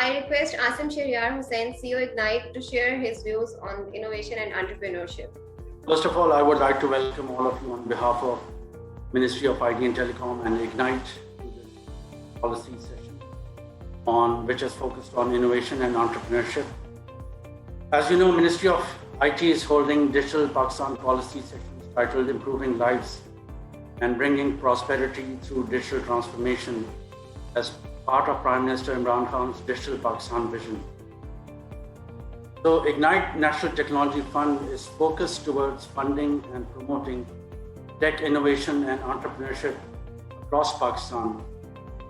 I request Asim Shahryar Husain, CEO Ignite, to share his views on innovation and entrepreneurship. First of all, I would like to welcome all of you on behalf of Ministry of IT and Telecom and Ignite to this policy session on which is focused on innovation and entrepreneurship. As you know, Ministry of IT is holding Digital Pakistan policy sessions titled Improving Lives and Bringing Prosperity through Digital Transformation as part of Prime Minister Imran Khan's Digital Pakistan vision. So Ignite National Technology Fund is focused towards funding and promoting tech innovation and entrepreneurship across Pakistan.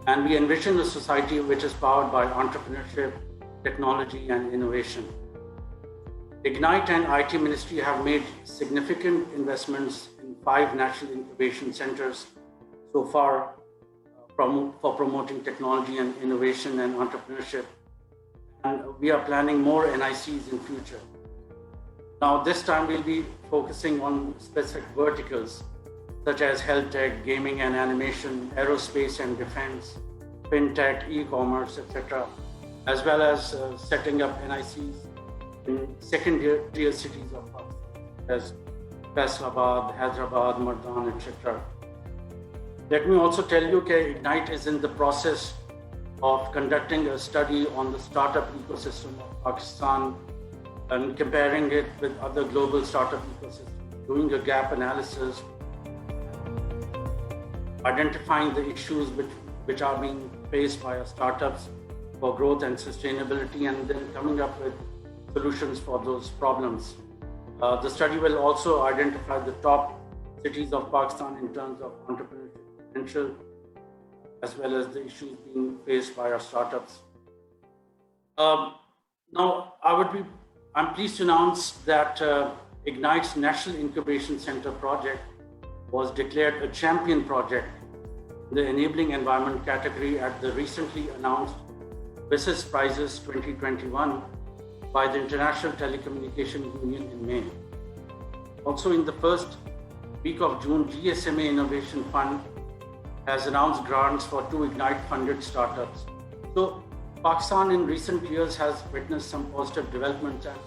And we envision a society which is powered by entrepreneurship, technology, and innovation. Ignite and IT Ministry have made significant investments in 5 national incubation centers so far for promoting technology and innovation and entrepreneurship. And we are planning more NICs in future. Now, this time we'll be focusing on specific verticals such as health tech, gaming and animation, aerospace and defense, fintech, e-commerce, etc., as well as setting up NICs in second-tier cities of Pakistan, as Faisalabad, Hyderabad, Mardan, etc. Let me also tell you that Ignite is in the process of conducting a study on the startup ecosystem of Pakistan and comparing it with other global startup ecosystems, doing a gap analysis, identifying the issues which are being faced by our startups for growth and sustainability, and then coming up with solutions for those problems. The study will also identify the top cities of Pakistan in terms of entrepreneurship potential, as well as the issues being faced by our startups. Now, I'm pleased to announce that Ignite's National Incubation Center project was declared a champion project in the Enabling Environment category at the recently announced BISIS Prizes 2021 by the International Telecommunication Union in May. Also, in the first week of June, GSMA Innovation Fund has announced grants for 2 Ignite-funded startups. So, Pakistan in recent years has witnessed some positive developments, and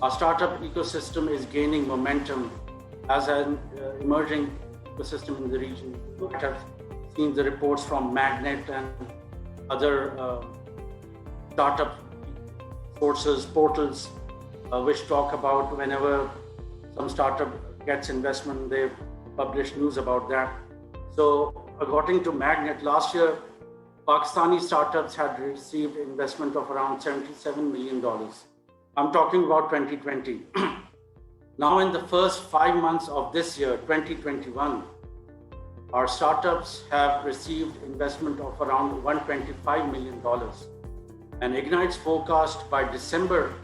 our startup ecosystem is gaining momentum as an emerging ecosystem in the region. You might have seen the reports from Magnet and other startup sources, portals, which talk about whenever some startup gets investment, they publish news about that. So, according to Magnet, last year, Pakistani startups had received investment of around $77 million. I'm talking about 2020. Now, in the first 5 months of this year, 2021, our startups have received investment of around $125 million. And Ignite's forecast by December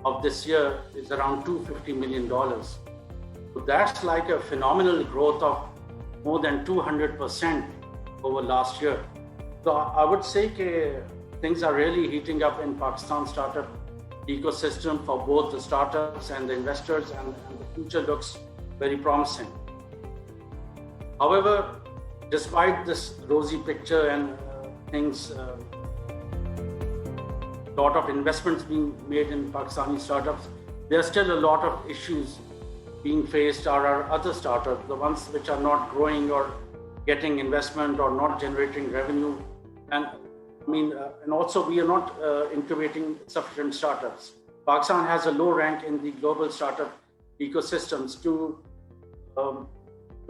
of this year is around $250 million. So that's like a phenomenal growth of more than 200% over last year. So I would say that things are really heating up in Pakistan startup ecosystem for both the startups and the investors, and the future looks very promising. However, despite this rosy picture and things, lot of investments being made in Pakistani startups, there are still a lot of issues being faced are our other startups, the ones which are not growing or getting investment or not generating revenue. And and also we are not incubating sufficient startups. Pakistan has a low rank in the global startup ecosystems. To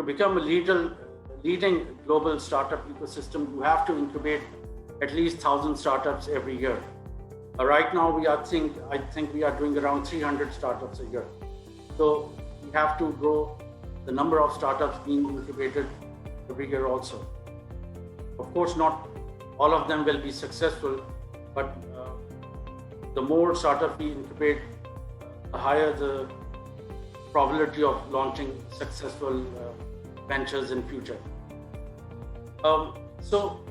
become a leading global startup ecosystem, you have to incubate at least 1,000 startups every year. Right now, I think we are doing around 300 startups a year. So we have to grow the number of startups being incubated every year also. Of course, not all of them will be successful, but the more startups we incubate, the higher the probability of launching successful ventures in future. So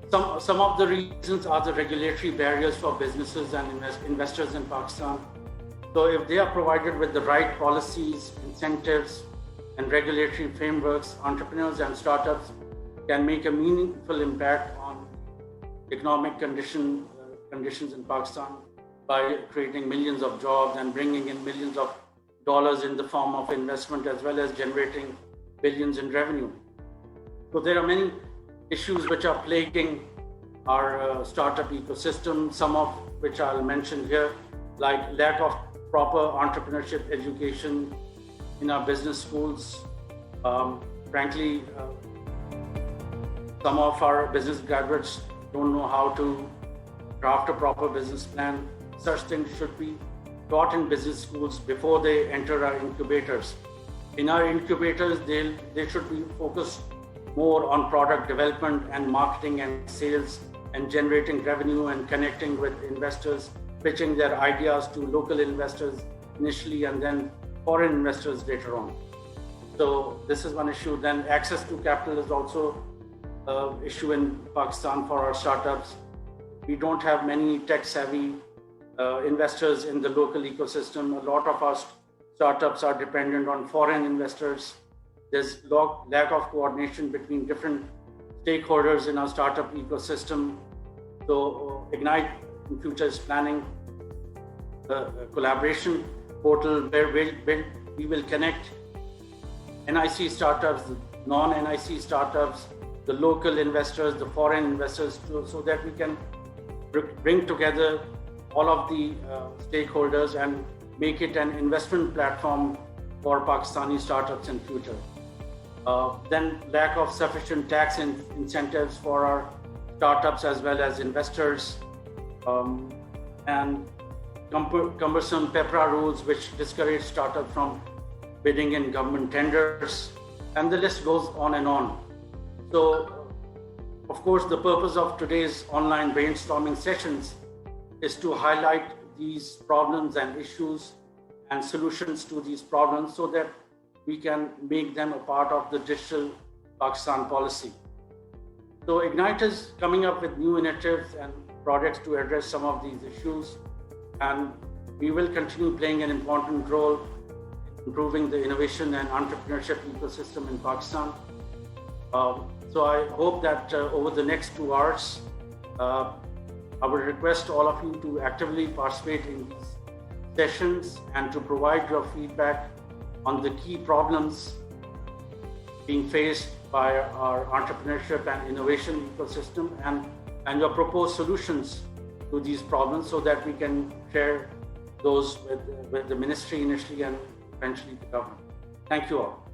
some of the reasons are the regulatory barriers for businesses and investors in Pakistan. So if they are provided with the right policies, incentives, and regulatory frameworks, entrepreneurs and startups can make a meaningful impact on economic condition conditions in Pakistan by creating millions of jobs and bringing in millions of dollars in the form of investment, as well as generating billions in revenue. So there are many issues which are plaguing our startup ecosystem, some of which I'll mention here, like lack of proper entrepreneurship education in our business schools. Frankly, some of our business graduates don't know how to craft a proper business plan. Such things should be taught in business schools before they enter our incubators. In our incubators, they should be focused more on product development and marketing and sales and generating revenue and connecting with investors, pitching their ideas to local investors initially and then foreign investors later on. So this is one issue. Then access to capital is also an issue in Pakistan for our startups. We don't have many tech-savvy investors in the local ecosystem. A lot of our startups are dependent on foreign investors. There's lack of coordination between different stakeholders in our startup ecosystem. So Ignite in future is planning a collaboration portal where we will connect NIC startups, non-NIC startups, the local investors, the foreign investors, so that we can bring together all of the stakeholders and make it an investment platform for Pakistani startups in future. Then lack of sufficient tax incentives for our startups as well as investors, and cumbersome PEPRA rules which discourage startups from bidding in government tenders, and the list goes on and on. So, of course, the purpose of today's online brainstorming sessions is to highlight these problems and issues and solutions to these problems so that we can make them a part of the digital Pakistan policy. So Ignite is coming up with new initiatives and projects to address some of these issues, and we will continue playing an important role in improving the innovation and entrepreneurship ecosystem in Pakistan. So I hope that over the next 2 hours, I would request all of you to actively participate in these sessions and to provide your feedback on the key problems being faced by our entrepreneurship and innovation ecosystem, and your proposed solutions to these problems so that we can share those with the ministry initially and eventually the government. Thank you all.